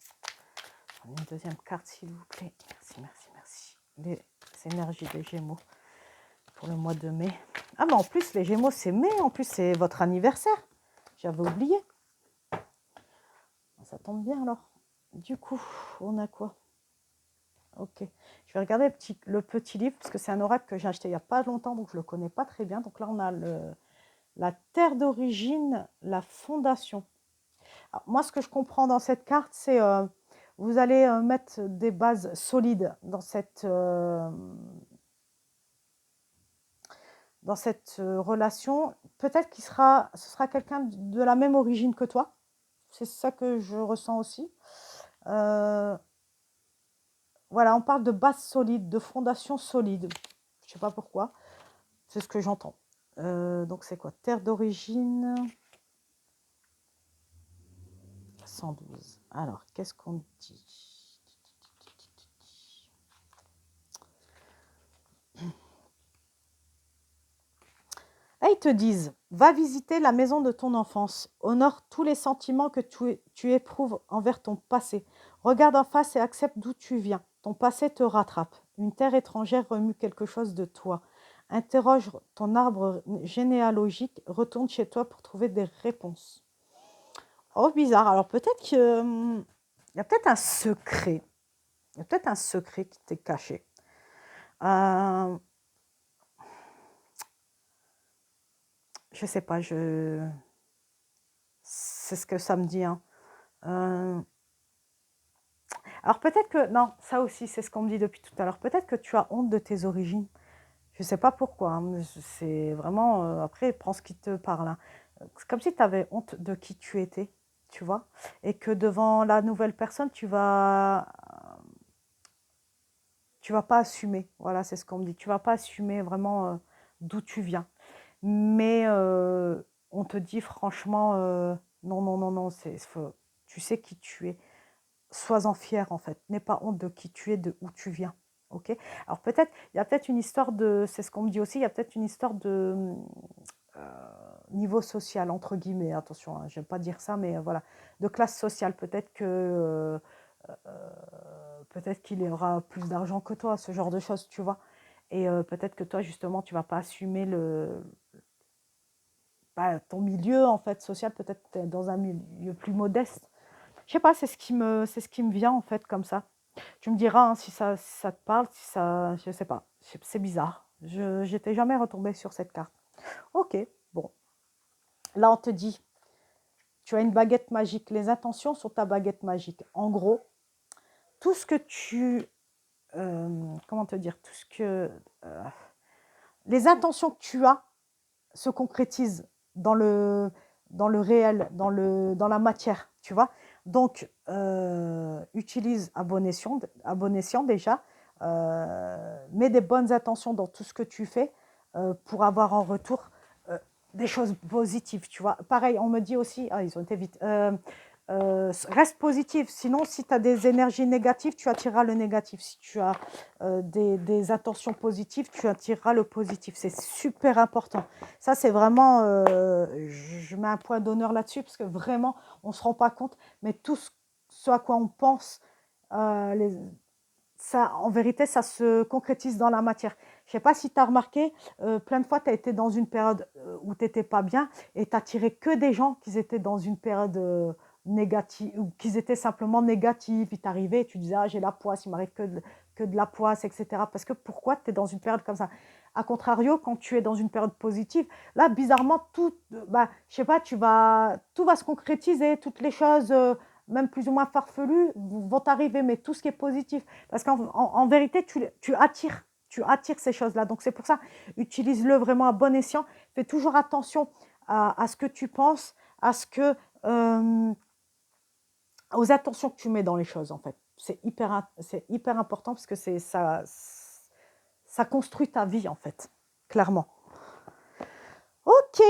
une deuxième carte, s'il vous plaît. Merci, merci, merci. Les énergies des Gémeaux pour le mois de mai. Ah, mais en plus, les Gémeaux, c'est mai. En plus, c'est votre anniversaire. J'avais oublié. Ça tombe bien, alors. Du coup, on a quoi? Ok. Je vais regarder le petit livre, parce que c'est un oracle que j'ai acheté il n'y a pas longtemps, donc je ne le connais pas très bien. Donc là, on a la terre d'origine, la fondation. Alors, moi, ce que je comprends dans cette carte, c'est vous allez mettre des bases solides dans cette relation. Peut-être ce sera quelqu'un de la même origine que toi. C'est ça que je ressens aussi. Voilà, on parle de base solide, de fondation solide. Je ne sais pas pourquoi. C'est ce que j'entends. Donc, c'est quoi? Terre d'origine 112. Alors, qu'est-ce qu'on dit? Là, ils te disent, va visiter la maison de ton enfance. Honore tous les sentiments que tu éprouves envers ton passé. Regarde en face et accepte d'où tu viens. Ton passé te rattrape. Une terre étrangère remue quelque chose de toi. Interroge ton arbre généalogique. Retourne chez toi pour trouver des réponses. Oh, bizarre. Alors, peut-être qu'il y a peut-être un secret. Il y a peut-être un secret qui t'est caché. Je sais pas, c'est ce que ça me dit, hein. Alors peut-être que, non, ça aussi, c'est ce qu'on me dit depuis tout à l'heure. Peut-être que tu as honte de tes origines. Je sais pas pourquoi, hein, mais c'est vraiment, après, prends ce qui te parle, hein. C'est comme si tu avais honte de qui tu étais, tu vois, et que devant la nouvelle personne, tu vas pas assumer. Voilà, c'est ce qu'on me dit. Tu vas pas assumer vraiment d'où tu viens. Mais on te dit franchement, non, non, non, non, tu sais qui tu es. Sois-en fier, en fait. N'aie pas honte de qui tu es, de où tu viens. Ok. Alors peut-être, il y a peut-être une histoire de, c'est ce qu'on me dit aussi, il y a peut-être une histoire de niveau social, entre guillemets, attention, hein, j'aime pas dire ça, mais voilà, de classe sociale. Peut-être qu'il aura plus d'argent que toi, ce genre de choses, tu vois. Et peut-être que toi, justement, tu vas pas assumer ton milieu, en fait, social, peut-être t'es dans un milieu plus modeste. Je sais pas, c'est ce qui me vient, en fait, comme ça. Tu me diras hein, si ça te parle, si ça, je sais pas, c'est bizarre. Je n'étais jamais retombée sur cette carte. Ok, bon. Là, on te dit, tu as une baguette magique. Les intentions sont ta baguette magique. En gros, tout ce que comment te dire, les intentions que tu as se concrétisent dans le réel, dans la matière, tu vois. Donc, utilise à bon escient déjà, mets des bonnes intentions dans tout ce que tu fais pour avoir en retour des choses positives, tu vois. Pareil, on me dit aussi, ah, ils ont été vite, reste positif, sinon si tu as des énergies négatives, tu attireras le négatif. Si tu as des intentions positives, tu attireras le positif. C'est super important. Ça, c'est vraiment, je mets un point d'honneur là-dessus parce que vraiment, on ne se rend pas compte, mais tout ce à quoi on pense, ça, en vérité, ça se concrétise dans la matière. Je ne sais pas si tu as remarqué, plein de fois, tu as été dans une période où tu n'étais pas bien et tu attiré que des gens qui étaient dans une période négative, ou qui étaient simplement négatifs. Ils t'arrivaient et tu disais, ah, j'ai la poisse, il m'arrive que de la poisse, etc. Parce que pourquoi tu es dans une période comme ça? A contrario, quand tu es dans une période positive, là, bizarrement, je sais pas, tout va se concrétiser, toutes les choses, même plus ou moins farfelues, vont t'arriver, mais tout ce qui est positif. Parce qu'en vérité, tu attires ces choses-là. Donc, c'est pour ça, utilise-le vraiment à bon escient. Fais toujours attention à ce que tu penses, aux attentions que tu mets dans les choses, en fait. C'est hyper important parce que ça construit ta vie, en fait, clairement. Ok,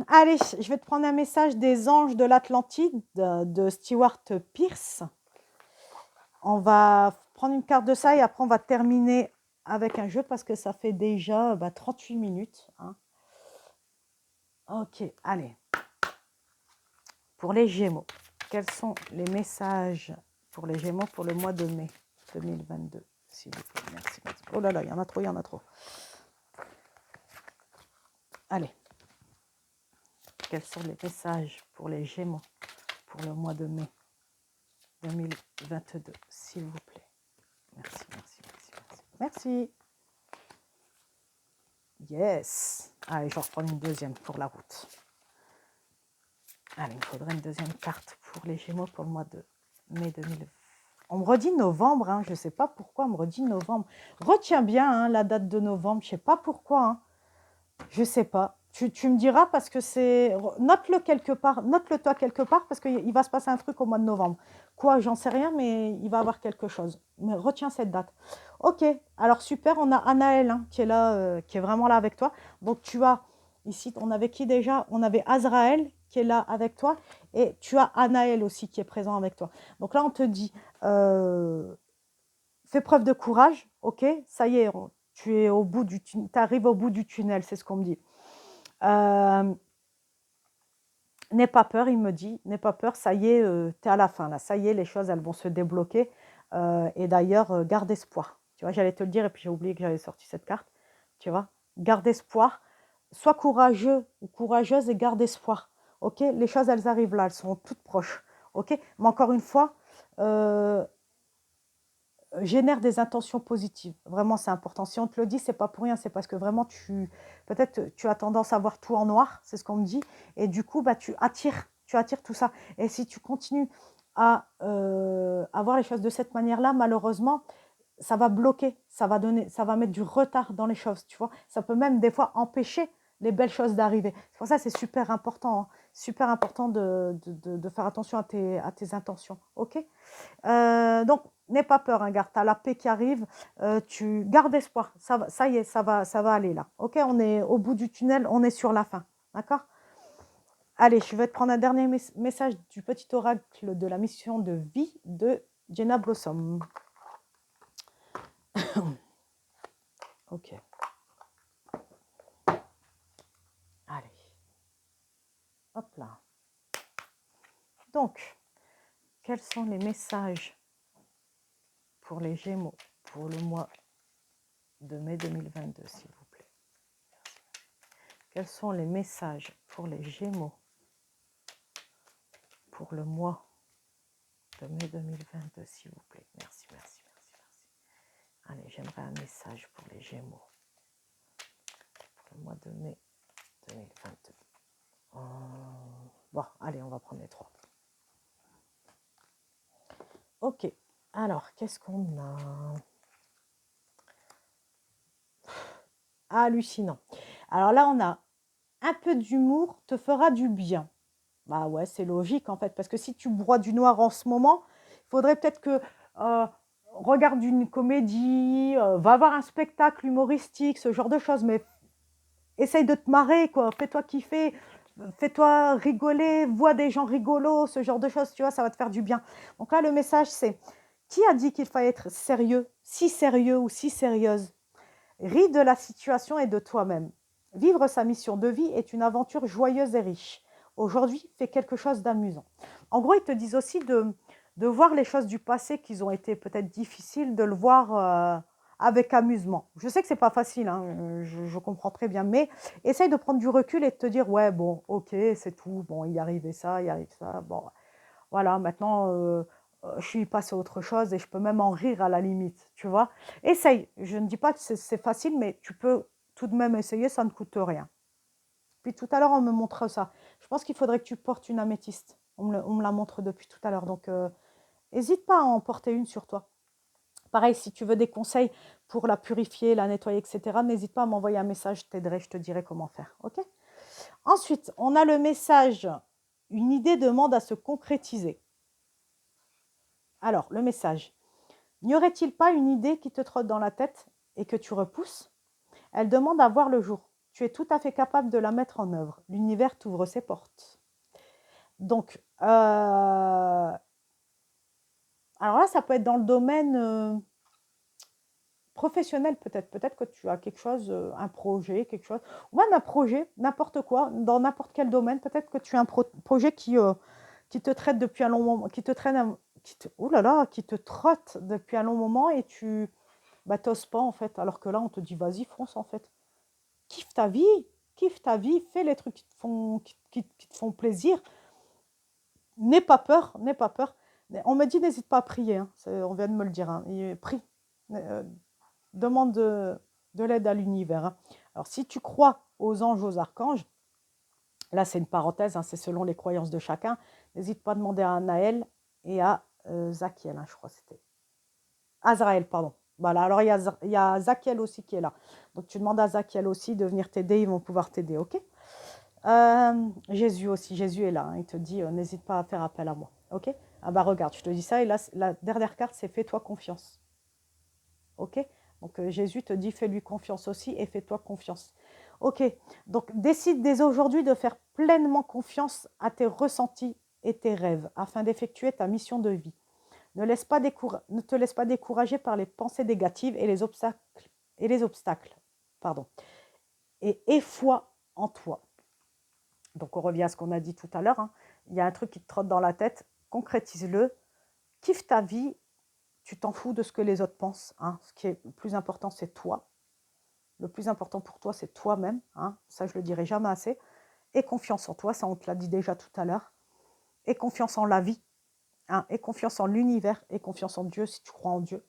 allez, je vais te prendre un message des anges de l'Atlantide de Stewart Pearce. On va prendre une carte de ça et après on va terminer avec un jeu parce que ça fait déjà 38 minutes. Hein. Ok, allez. Pour les Gémeaux, quels sont les messages pour les Gémeaux pour le mois de mai 2022, s'il vous plaît. Merci. Oh là là, il y en a trop, il y en a trop. Allez. Quels sont les messages pour les Gémeaux pour le mois de mai 2022, s'il vous plaît. Merci, merci, merci, merci. Merci. Yes. Allez, je vais reprendre une deuxième pour la route. Allez, il me faudrait une deuxième carte pour les Gémeaux pour le mois de mai 2020. On me redit novembre, hein, je ne sais pas pourquoi on me redit novembre. Retiens bien hein, la date de novembre, je ne sais pas pourquoi. Hein. Je ne sais pas. Tu me diras parce que c'est... Note-le quelque part, note-le toi quelque part parce qu'il va se passer un truc au mois de novembre. Quoi, j'en sais rien, mais il va y avoir quelque chose. Mais retiens cette date. Ok, alors super, on a Anaël hein, qui est là, qui est vraiment là avec toi. Donc tu as, ici, on avait qui déjà? On avait Azraël qui est là avec toi et tu as Anaël aussi qui est présent avec toi. Donc là, on te dit, fais preuve de courage, ok? Ça y est, tu es au bout du tu arrives au bout du tunnel, c'est ce qu'on me dit. N'aie pas peur, il me dit, n'aie pas peur, ça y est, tu es à la fin là, ça y est, les choses elles vont se débloquer. Et d'ailleurs, garde espoir. Tu vois, j'allais te le dire et puis j'ai oublié que j'avais sorti cette carte. Tu vois, garde espoir, sois courageux ou courageuse et garde espoir. Ok, les choses elles arrivent là, elles sont toutes proches. Ok, mais encore une fois, euh, génère des intentions positives. Vraiment, c'est important. Si on te le dit, c'est pas pour rien, c'est parce que vraiment, peut-être tu as tendance à voir tout en noir, c'est ce qu'on me dit, et du coup, bah, tu attires tout ça. Et si tu continues à voir les choses de cette manière-là, malheureusement, ça va bloquer, ça va mettre du retard dans les choses, tu vois. Ça peut même des fois empêcher les belles choses d'arriver. C'est pour ça que c'est super important de faire attention à tes intentions, ok? Donc, n'aie pas peur, hein, garde, tu as la paix qui arrive, tu gardes espoir, ça y est, ça va aller là. Ok, on est au bout du tunnel, on est sur la fin, d'accord? Allez, je vais te prendre un dernier message du petit oracle de la mission de vie de Jenna Blossom. Ok, allez, hop là. Donc, quels sont les messages pour les Gémeaux pour le mois de mai 2022, s'il vous plaît? Quels sont les messages pour les Gémeaux pour le mois de mai 2022, s'il vous plaît? Merci, merci, merci, merci. Allez, j'aimerais un message pour les Gémeaux pour le mois de mai 2022. Bon, allez, on va prendre les trois. Ok, alors, qu'est-ce qu'on a? Hallucinant. Alors là, on a un peu d'humour te fera du bien. Bah ouais, c'est logique en fait, parce que si tu broies du noir en ce moment, il faudrait peut-être que regarde une comédie, va voir un spectacle humoristique, ce genre de choses, mais essaye de te marrer, quoi. Fais-toi kiffer, fais-toi rigoler, vois des gens rigolos, ce genre de choses, tu vois, ça va te faire du bien. Donc là, le message, c'est qui a dit qu'il fallait être sérieux ou si sérieuse? Ris de la situation et de toi-même. Vivre sa mission de vie est une aventure joyeuse et riche. Aujourd'hui, fais quelque chose d'amusant. En gros, ils te disent aussi de voir les choses du passé qui ont été peut-être difficiles, de le voir avec amusement. Je sais que c'est pas facile, hein, je comprends très bien, mais essaye de prendre du recul et de te dire, ouais, bon, ok, c'est tout, bon, il arrivait ça, il arrive ça, bon, voilà, maintenant, je suis passée à autre chose et je peux même en rire à la limite, tu vois. Essaye. Je ne dis pas que c'est facile, mais tu peux tout de même essayer, ça ne coûte rien. Puis tout à l'heure, on me montre ça. Je pense qu'il faudrait que tu portes une améthyste. On me la montre depuis tout à l'heure. Donc, n'hésite pas à en porter une sur toi. Pareil, si tu veux des conseils pour la purifier, la nettoyer, etc., n'hésite pas à m'envoyer un message, je t'aiderai, je te dirai comment faire. Ok? Ensuite, on a le message, une idée demande à se concrétiser. Alors, le message. N'y aurait-il pas une idée qui te trotte dans la tête et que tu repousses? Elle demande à voir le jour. Tu es tout à fait capable de la mettre en œuvre. L'univers t'ouvre ses portes. Donc, alors là, ça peut être dans le domaine professionnel peut-être. Peut-être que tu as quelque chose, un projet, quelque chose, ou même un projet, n'importe quoi, dans n'importe quel domaine. Peut-être que tu as un projet qui te traite depuis un long moment, qui te traîne, oh là là, qui te trotte depuis un long moment et tu bah, t'oses pas en fait. Alors que là, on te dit vas-y, fonce en fait. Kiffe ta vie, fais les trucs qui te font plaisir. N'aie pas peur, n'aie pas peur. On me dit n'hésite pas à prier, hein. On vient de me le dire. Hein. Prie, demande de l'aide à l'univers. Hein. Alors si tu crois aux anges, aux archanges, là c'est une parenthèse, hein, c'est selon les croyances de chacun, n'hésite pas à demander à Anaël et à Zakiel, hein, je crois que c'était. Azraël, pardon. Voilà, alors il y a Zakiel aussi qui est là. Donc tu demandes à Zakiel aussi de venir t'aider, ils vont pouvoir t'aider, ok? Jésus aussi, Jésus est là, hein, il te dit, n'hésite pas à faire appel à moi, ok? Ah bah regarde, je te dis ça, et là, la dernière carte, c'est fais-toi confiance, ok? Donc Jésus te dit, fais-lui confiance aussi et fais-toi confiance. Ok, donc décide dès aujourd'hui de faire pleinement confiance à tes ressentis et tes rêves afin d'effectuer ta mission de vie. Ne te laisse pas décourager par les pensées négatives et les obstacles. Pardon. Et aie foi en toi. Donc on revient à ce qu'on a dit tout à l'heure, hein. Il y a un truc qui te trotte dans la tête, concrétise-le, kiffe ta vie, tu t'en fous de ce que les autres pensent, hein. Ce qui est le plus important, c'est toi. Le plus important pour toi, c'est toi-même, hein. Ça, je le dirai jamais assez. Aie confiance en toi, ça on te l'a dit déjà tout à l'heure. Aie confiance en la vie, hein. Aie confiance en l'univers, aie confiance en Dieu si tu crois en Dieu.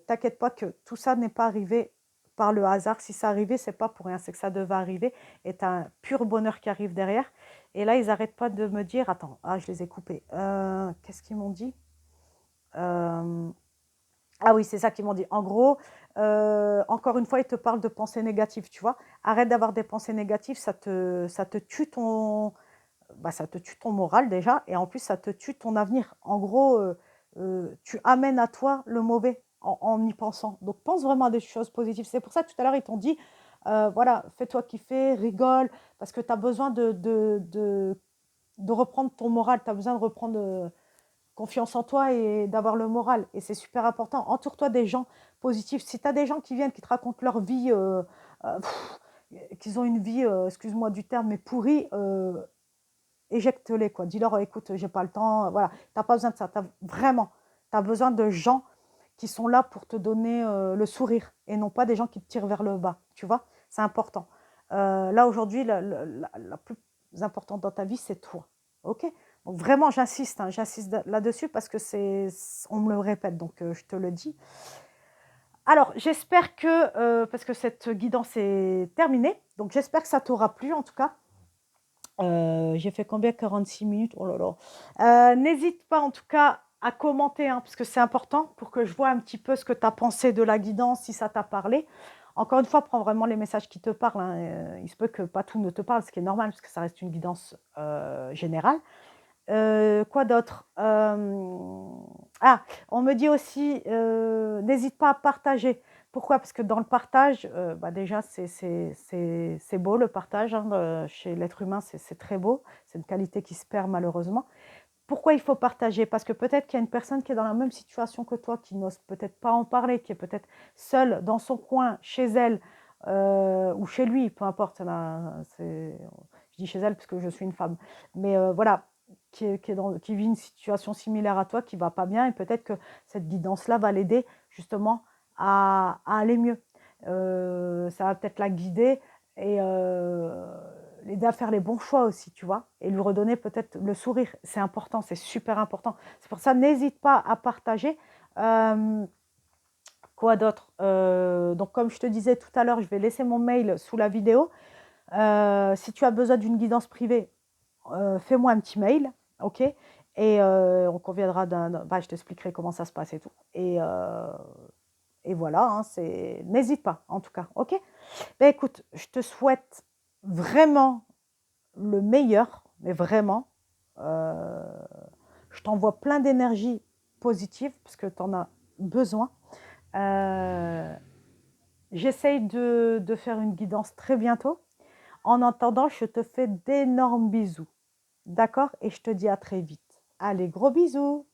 T'inquiète pas que tout ça n'est pas arrivé par le hasard. Si ça arrivait, c'est pas pour rien, c'est que ça devait arriver. Et tu as un pur bonheur qui arrive derrière. Et là, ils n'arrêtent pas de me dire, attends, ah, je les ai coupés. Qu'est-ce qu'ils m'ont dit? Ah oui, c'est ça qu'ils m'ont dit. En gros, encore une fois, ils te parlent de pensées négatives, tu vois. Arrête d'avoir des pensées négatives, ça te tue ça te tue ton moral déjà, et en plus, ça te tue ton avenir. En gros, tu amènes à toi le mauvais en y pensant. Donc, pense vraiment à des choses positives. C'est pour ça, tout à l'heure, ils t'ont dit, voilà, fais-toi kiffer, rigole, parce que tu as besoin de reprendre ton moral, tu as besoin de reprendre confiance en toi et d'avoir le moral. Et c'est super important. Entoure-toi des gens positifs. Si tu as des gens qui viennent, qui te racontent leur vie, qu'ils ont une vie, excuse-moi du terme, mais pourrie, éjecte-les, quoi. Dis-leur, écoute, j'ai pas le temps. Voilà, t'as pas besoin de ça. Vraiment, tu as besoin de gens qui sont là pour te donner le sourire et non pas des gens qui te tirent vers le bas. Tu vois, c'est important. Là, aujourd'hui, la plus importante dans ta vie, c'est toi. OK? Donc, vraiment, j'insiste, hein, j'insiste là-dessus parce que on me le répète, donc je te le dis. Alors, j'espère que, parce que cette guidance est terminée, donc j'espère que ça t'aura plu en tout cas. J'ai fait combien? 46 minutes? Oh là là. N'hésite pas en tout cas à commenter, hein, parce que c'est important pour que je vois un petit peu ce que tu as pensé de la guidance, si ça t'a parlé. Encore une fois, prends vraiment les messages qui te parlent, hein. Il se peut que pas tout ne te parle, ce qui est normal, parce que ça reste une guidance générale. Quoi d'autre? Ah, on me dit aussi, n'hésite pas à partager. Pourquoi? Parce que dans le partage, déjà, c'est beau le partage, hein, chez l'être humain, c'est très beau. C'est une qualité qui se perd malheureusement. Pourquoi il faut partager? Parce que peut-être qu'il y a une personne qui est dans la même situation que toi, qui n'ose peut-être pas en parler, qui est peut-être seule dans son coin, chez elle, ou chez lui, peu importe. Là, je dis chez elle parce que je suis une femme. Mais voilà, qui vit une situation similaire à toi, qui va pas bien, et peut-être que cette guidance-là va l'aider justement à aller mieux. Ça va peut-être la guider et l'aider à faire les bons choix aussi, tu vois, et lui redonner peut-être le sourire. C'est important, c'est super important. C'est pour ça, n'hésite pas à partager. Euh, Quoi d'autre? Donc, comme je te disais tout à l'heure, je vais laisser mon mail sous la vidéo. Si tu as besoin d'une guidance privée, fais-moi un petit mail, ok? Et on conviendra je t'expliquerai comment ça se passe et tout. Et voilà, hein, n'hésite pas, en tout cas, ok? Ben écoute, je te souhaite vraiment le meilleur, mais vraiment. Euh, je t'envoie plein d'énergie positive parce que tu en as besoin. Euh, J'essaye de faire une guidance très bientôt. En attendant, je te fais d'énormes bisous. D'accord? Et je te dis à très vite. Allez, gros bisous!